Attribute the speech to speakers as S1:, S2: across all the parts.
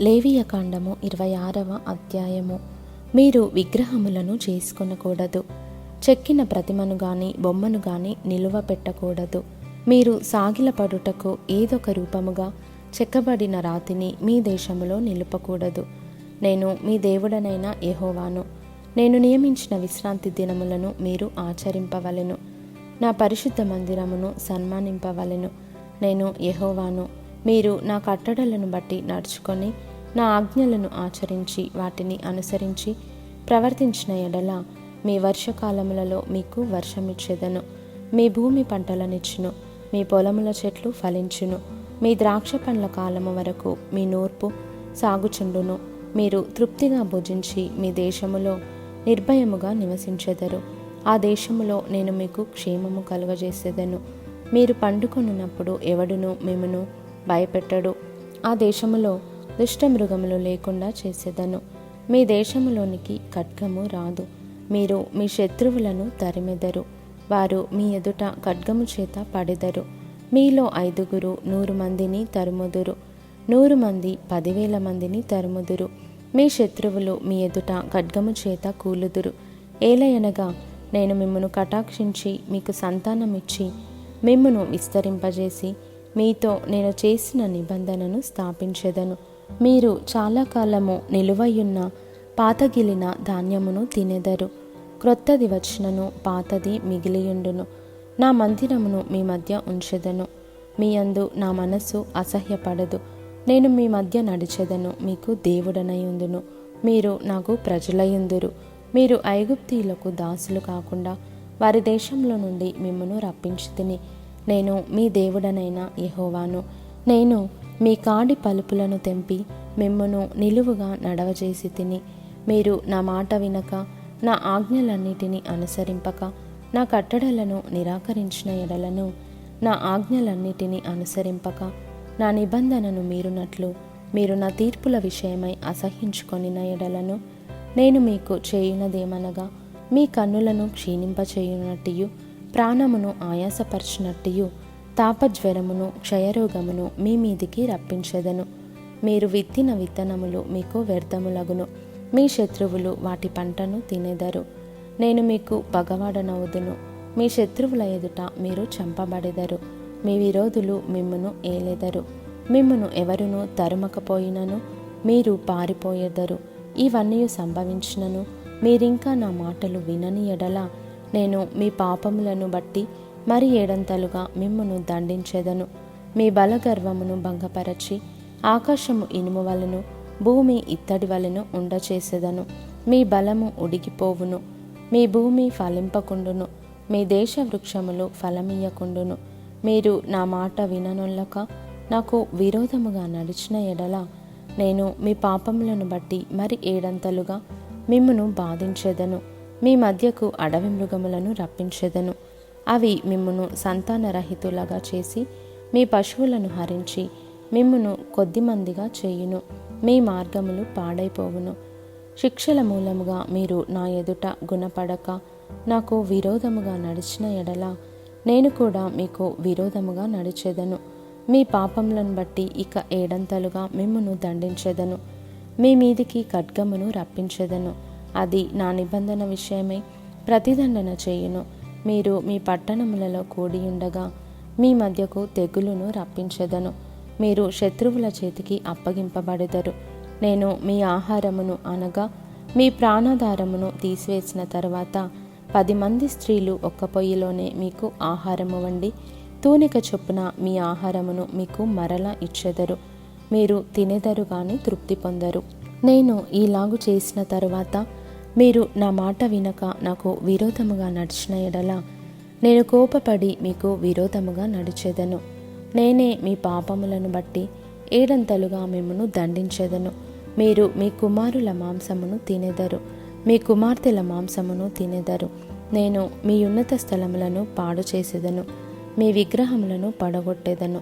S1: లేవియకాండము 26వ అధ్యాయము. మీరు విగ్రహములను చేసుకొనకూడదు, చెక్కిన ప్రతిమను గాని బొమ్మను గాని నిలువ పెట్టకూడదు. మీరు సాగిలపడుటకు ఏదొక రూపముగా చెక్కబడిన రాతిని మీ దేశములో నిలుపకూడదు. నేను మీ దేవుడనైన యెహోవాను. నేను నియమించిన విశ్రాంతి దినములను మీరు ఆచరింపవలెను. నా పరిశుద్ధ మందిరమును సన్మానింపవలెను. నేను యెహోవాను. మీరు నా కట్టడలను బట్టి నడుచుకొని నా ఆజ్ఞలను ఆచరించి వాటిని అనుసరించి ప్రవర్తించిన ఎడల మీ వర్షకాలములలో మీకు వర్షమిచ్చెదను. మీ భూమి పంటలనిచ్చును, మీ పొలముల చెట్లు ఫలించును. మీ ద్రాక్ష పండ్ల కాలము వరకు మీ నూర్పు సాగుచుండును. మీరు తృప్తిగా భుజించి మీ దేశములో నిర్భయముగా నివసించెదరు. ఆ దేశములో నేను మీకు క్షేమము కలుగజేసేదను. మీరు పండుకొనున్నప్పుడు ఎవడును మిమ్మును భయపెట్టడు. ఆ దేశములో దుష్టమృగములు లేకుండా చేసేదను. మీ దేశములోనికి ఖడ్గము రాదు. మీరు మీ శత్రువులను తరిమెదరు. వారు మీ ఎదుట ఖడ్గము చేత పడెదరు. మీలో 5 100 మందిని తరుముదురు, 100 మంది 10,000 మందిని తరుముదురు. మీ శత్రువులు మీ ఎదుట ఖడ్గము చేత కూలుదురు. ఏలయనగా నేను మిమ్మును కటాక్షించి మీకు సంతానమిచ్చి మిమ్మును విస్తరింపజేసి మీతో నేను చేసిన నిబంధనను స్థాపించెదను. మీరు చాలా కాలము నిలువయున్న పాతగిలిన ధాన్యమును తినెదరు. క్రొత్తది వచ్చినను పాతది మిగిలియుండును. నా మందిరమును మీ మధ్య ఉంచెదను. మీ యందు నా మనస్సు అసహ్యపడదు. నేను మీ మధ్య నడిచెదను, మీకు దేవుడనయుందును. మీరు నాకు ప్రజలయుందురు. మీరు ఐగుప్తీయులకు దాసులు కాకుండా వారి దేశంలో నుండి మిమ్మును రప్పించితిని. నేను మీ దేవుడనైన యెహోవాను. నేను మీ కాడి పలుపులను తెంపి మిమ్మును నిలువుగా నడవజేసి తిని. మీరు నా మాట వినక నా ఆజ్ఞలన్నిటినీ అనుసరింపక నా కట్టడలను నిరాకరించిన ఎడలను, నా ఆజ్ఞలన్నిటినీ అనుసరింపక నా నిబంధనను మీరునట్లు మీరు నా తీర్పుల విషయమై అసహ్యించుకొనిన ఎడలను, నేను మీకు చేయునదేమనగా మీ కన్నులను క్షీణింపచేయునట్టియు ప్రాణమును ఆయాసపరచినట్టియు తాపజ్వరమును క్షయరోగమును మీ మీదికి రప్పించెదను. మీరు విత్తిన విత్తనములు మీకు వ్యర్థములగును. మీ శత్రువులు వాటి పంటను తినెదరు. నేను మీకు పగవాడనవుదును. మీ శత్రువుల ఎదుట మీరు చంపబడెదరు. మీ విరోధులు మిమ్మును ఏలెదరు. మిమ్మును ఎవరునూ తరుమకపోయినను మీరు పారిపోయెదరు. ఇవన్నీ సంభవించినను మీరింకా నా మాటలు వినని ఎడల నేను మీ పాపములను బట్టి మరి 7 మిమ్మును దండించెదను. మీ బలగర్వమును భంగపరచి ఆకాశము ఇనుము వలెను భూమి ఇత్తడి వలెను ఉండచేసెదను. మీ బలము ఉడిగిపోవును. మీ భూమి ఫలింపకుండును. మీ దేశ వృక్షములు ఫలమియ్యకుండును. మీరు నా మాట విననొల్లక నాకు విరోధముగా నడిచిన ఎడల నేను మీ పాపములను బట్టి మరి 7 మిమ్మును బాధించెదను. మీ మధ్యకు అడవి మృగములను రప్పించెదను. అవి మిమ్మును సంతానరహితులుగా చేసి మీ పశువులను హరించి మిమ్మును కొద్దిమందిగా చేయును. మీ మార్గములు పాడైపోవును. శిక్షల మూలముగా మీరు నా ఎదుట గుణపడక నాకు విరోధముగా నడిచిన ఎడల నేను కూడా మీకు విరోధముగా నడిచెదను. మీ పాపములను బట్టి ఇక 7 మిమ్మును దండించెదను. మీ మీదికి ఖడ్గమును రప్పించెదను. అది నా నిబంధన విషయమై ప్రతిదండన చేయును. మీరు మీ పట్టణములలో కూడియుండగా మీ మధ్యకు తెగులును రప్పించెదను. మీరు శత్రువుల చేతికి అప్పగింపబడెదరు. నేను మీ ఆహారమును అనగా మీ ప్రాణాధారమును తీసివేసిన తరువాత 10 మంది స్త్రీలు ఒక్క పొయ్యిలోనే మీకు ఆహారము వండి తూనిక చొప్పున మీ ఆహారమును మీకు మరలా ఇచ్చెదరు. మీరు తినెదరు గాని తృప్తి పొందరు. నేను ఈలాగు చేసిన తరువాత మీరు నా మాట వినక నాకు విరోధముగా నడిచిన ఎడల నేను కోపపడి మీకు విరోధముగా నడిచెదను. నేనే మీ పాపములను బట్టి 7 మిమ్మును దండించెదను. మీరు మీ కుమారుల మాంసమును తినెదరు, మీ కుమార్తెల మాంసమును తినెదరు. నేను మీ ఉన్నత స్థలములను పాడు చేసేదను, మీ విగ్రహములను పడగొట్టెదను.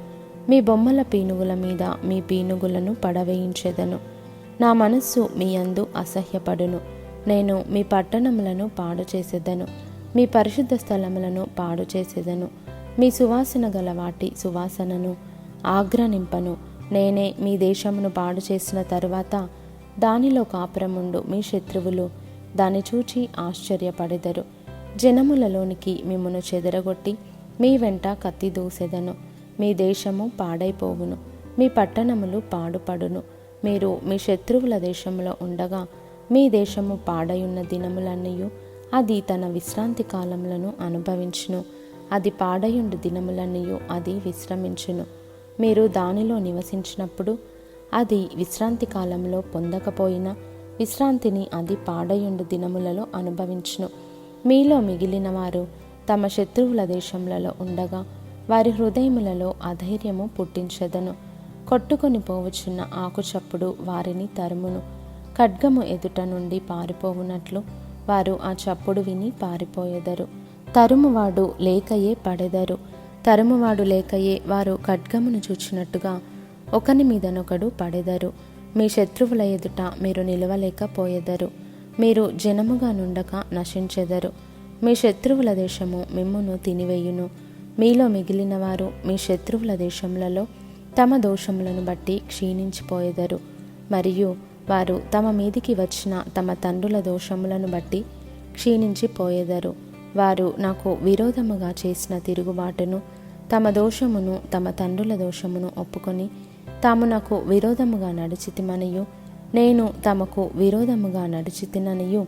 S1: మీ బొమ్మల పీనుగుల మీద మీ పీనుగులను పడవేయించెదను. నా మనస్సు మీ యందు అసహ్యపడును. నేను మీ పట్టణములను పాడు చేసేదను, మీ పరిశుద్ధ స్థలములను పాడు చేసేదను. మీ సువాసన గల వాటి సువాసనను ఆగ్రనింపను. నేనే మీ దేశమును పాడు చేసిన తరువాత దానిలో కాపురముండు మీ శత్రువులు దాన్ని చూచి ఆశ్చర్యపడెదరు. జనములలోనికి మిమ్మును చెదరగొట్టి మీ వెంట కత్తి దూసెదను. మీ దేశము పాడైపోవును, మీ పట్టణములు పాడుపడును. మీరు మీ శత్రువుల దేశంలో ఉండగా మీ దేశము పాడయున్న దినములన్నయు అది తన విశ్రాంతి కాలములను అనుభవించును. అది పాడయుండు దినములన్నయు అది విశ్రమించును. మీరు దానిలో నివసించినప్పుడు అది విశ్రాంతి కాలంలో పొందకపోయినా విశ్రాంతిని అది పాడయుండు దినములలో అనుభవించును. మీలో మిగిలిన వారు తమ శత్రువుల దేశములలో ఉండగా వారి హృదయములలో అధైర్యము పుట్టించెదను. కొట్టుకొని పోవచ్చున్న ఆకుచప్పుడు వారిని తరుమును. ఖడ్గము ఎదుట నుండి పారిపోవునట్లు వారు ఆ చప్పుడు విని పారిపోయెదరు. తరుమువాడు లేకయే పడెదరు. తరుమువాడు లేకయే వారు ఖడ్గమును చూచినట్టుగా ఒకని మీదనొకడు పడెదరు. మీ శత్రువుల ఎదుట మీరు నిలవలేకపోయెదరు. మీరు జనముగా నుండక నశించెదరు. మీ శత్రువుల దేశము మిమ్మును తినివేయును. మీలో మిగిలిన వారు మీ శత్రువుల దేశములలో తమ దోషములను బట్టి క్షీణించిపోయెదరు. మరియు వారు తమ మీదికి వచ్చిన తమ తండ్రుల దోషములను బట్టి క్షీణించిపోయెదరు. వారు నాకు విరోధముగా చేసిన తిరుగుబాటును, తమ దోషమును, తమ తండ్రుల దోషమును ఒప్పుకొని తాము నాకు విరోధముగా నడిచితిమనియు నేను తమకు విరోధముగా నడిచితిననియు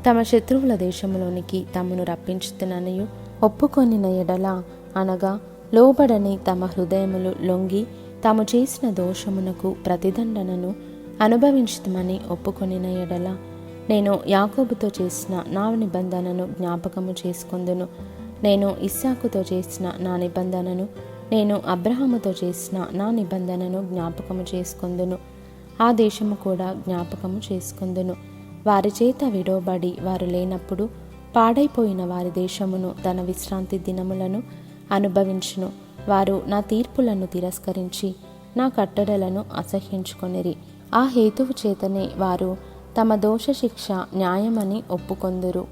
S1: తమ శత్రువుల దేశములోనికి తమను రప్పించుతుననియు ఒప్పుకొనిన ఎడల, అనగా లోబడని తమ హృదయములు లొంగి తాము చేసిన దోషమునకు ప్రతిదండనను అనుభవించుతమని ఒప్పుకొనిన ఎడల, నేను యాకోబుతో చేసిన నా నిబంధనను జ్ఞాపకము చేసుకొందును. నేను ఇస్సాకుతో చేసిన నా నిబంధనను, నేను అబ్రహాముతో చేసిన నా నిబంధనను జ్ఞాపకము చేసుకొందును. ఆ దేశము కూడా జ్ఞాపకము చేసుకొందును. వారి చేత విడవబడి వారు లేనప్పుడు పాడైపోయిన వారి దేశమును తన విశ్రాంతి దినములను అనుభవించును. వారు నా తీర్పులను తిరస్కరించి నా కట్టడలను అసహ్యించుకొనిరి. ఆ హేతువు చేతనే వారు తమ దోష శిక్ష న్యాయమని ఒప్పుకొందురు.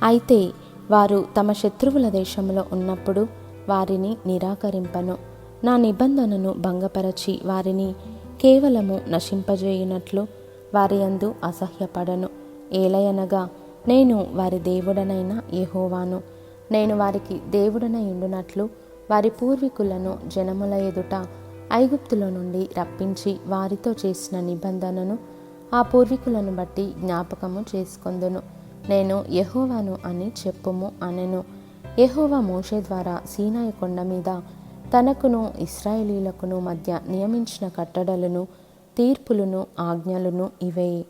S1: అయితే వారు తమ శత్రువుల దేశంలో ఉన్నప్పుడు వారిని నిరాకరింపను. నా నిబంధనను భంగపరచి వారిని కేవలము నశింపజేయునట్లు వారి యందు అసహ్యపడను. ఏలయనగా నేను వారి దేవుడనైన యెహోవాను. నేను వారికి దేవుడనై ఉండునట్లు వారి పూర్వీకులను జనముల ఎదుట ఐగుప్తులో నుండి రప్పించి వారితో చేసిన నిబంధనను ఆ పూర్వీకులను బట్టి జ్ఞాపకము చేసుకొందును. నేను యెహోవాను అని చెప్పుము అనెను. యెహోవా మోషే ద్వారా సీనాయి కొండ మీద తనకును ఇశ్రాయేలీయులకును మధ్య నియమించిన కట్టడలను, తీర్పులను, ఆజ్ఞలను ఇవే.